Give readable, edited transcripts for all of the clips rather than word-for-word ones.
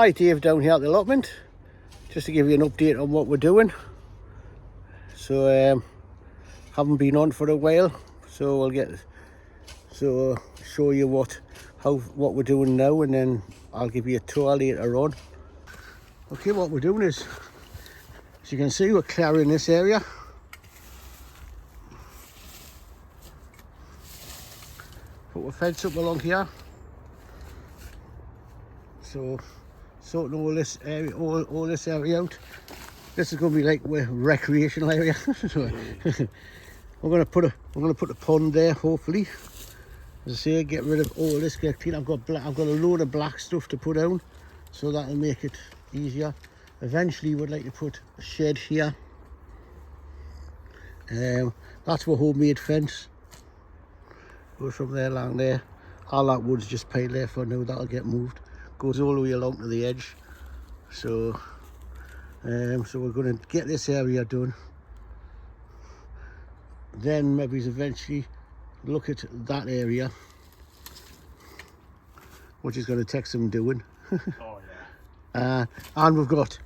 Hi, Dave down here at the allotment, just to give you an update on what we're doing. So haven't been on for a while, so I'll show you what we're doing now, and then I'll give you a tour later on. Okay, what we're doing is, as you can see, we're clearing this area. Put a fence up along here. So sorting all this area, all this area out. This is going to be like a recreational area. So we're going to put a pond there, hopefully. As I say, get rid of all this, get clean. I've got a load of black stuff to put down, so that'll make it easier. Eventually, we'd like to put a shed here. That's for homemade fence. Goes from there along there. All that wood's just piled there for now. That'll get moved. Goes all the way along to the edge. So we're going to get this area done. Then maybe eventually look at that area, which is going to take some doing. Oh yeah. And we've got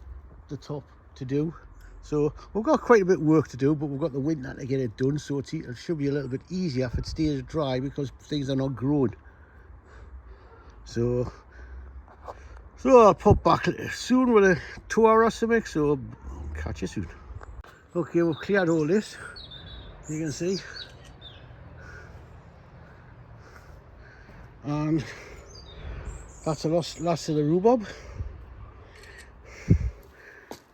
the top to do. So we've got quite a bit of work to do, but we've got the winter to get it done. So it should be a little bit easier if it stays dry, because things are not growing. So I'll pop back soon with a tour or something, so catch you soon. Okay, we've cleared all this, you can see. And that's the last of the rhubarb.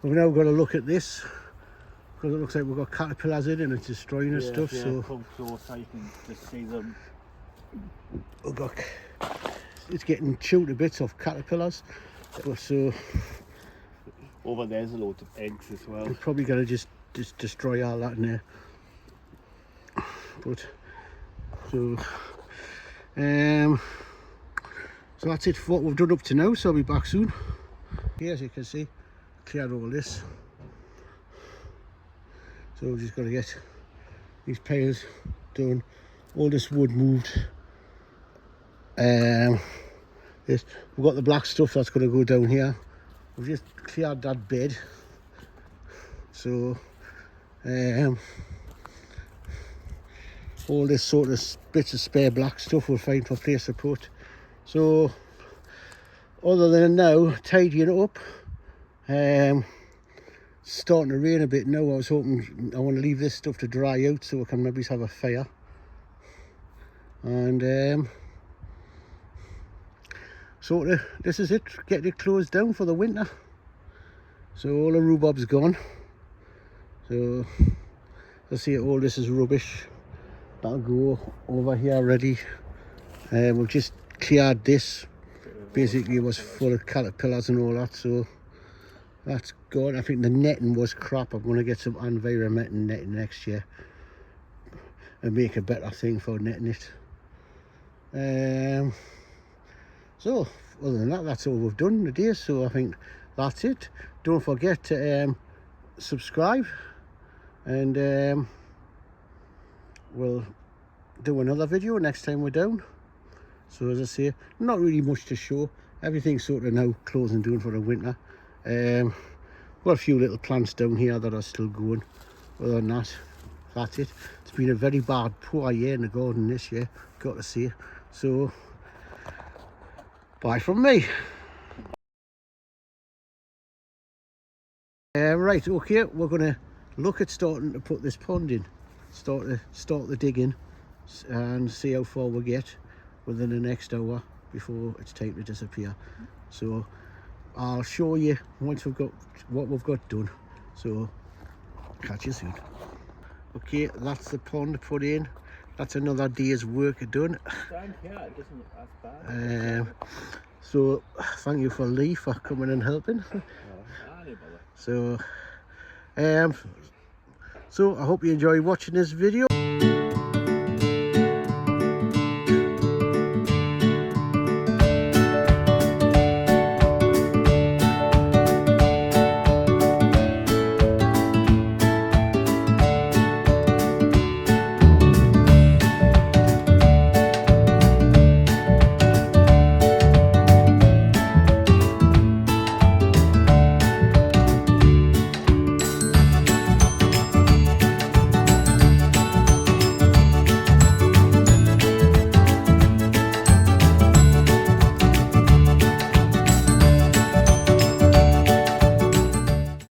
We've now got to look at this, because it looks like we've got caterpillars in and it's destroying and stuff. So come close so you can just see them. It's getting chewed to bits of caterpillars. So over there's a load of eggs as well. we're probably going to just destroy all that in there. But so that's it for what we've done up to now. So I'll be back soon. Here, as you can see, cleared all this. So we're just going to get these piles done, all this wood moved. We've got the black stuff that's going to go down here. We've just cleared that bed. So all this sort of bits of spare black stuff we'll find for place to put. So other than now, tidying it up. Starting to rain a bit now. I was hoping, I want to leave this stuff to dry out so we can maybe have a fire. And this is it, getting it closed down for the winter. So all the rhubarb's gone. So let's see, all this is rubbish. That'll go over here ready. We've just cleared this. Basically it was full of caterpillars and all that, so that's gone. I think the netting was crap. I'm going to get some environmental netting next year and make a better thing for netting it. So other than that, that's all we've done today. So I think that's it. Don't forget to subscribe, and we'll do another video next time we're down. So as I say, not really much to show. Everything's sort of now closing down for the winter. Got a few little plants down here that are still going. Other than that, that's it. It's been a very bad, poor year in the garden this year, got to say. So bye from me. Right, okay, we're going to look at starting to put this pond in. Start the digging and see how far we get within the next hour before it's time to disappear. So I'll show you once we've got what we've got done. So catch you soon. Okay, that's the pond put in. That's another day's work done. So thank you for Lee for coming and helping. So I hope you enjoy watching this video.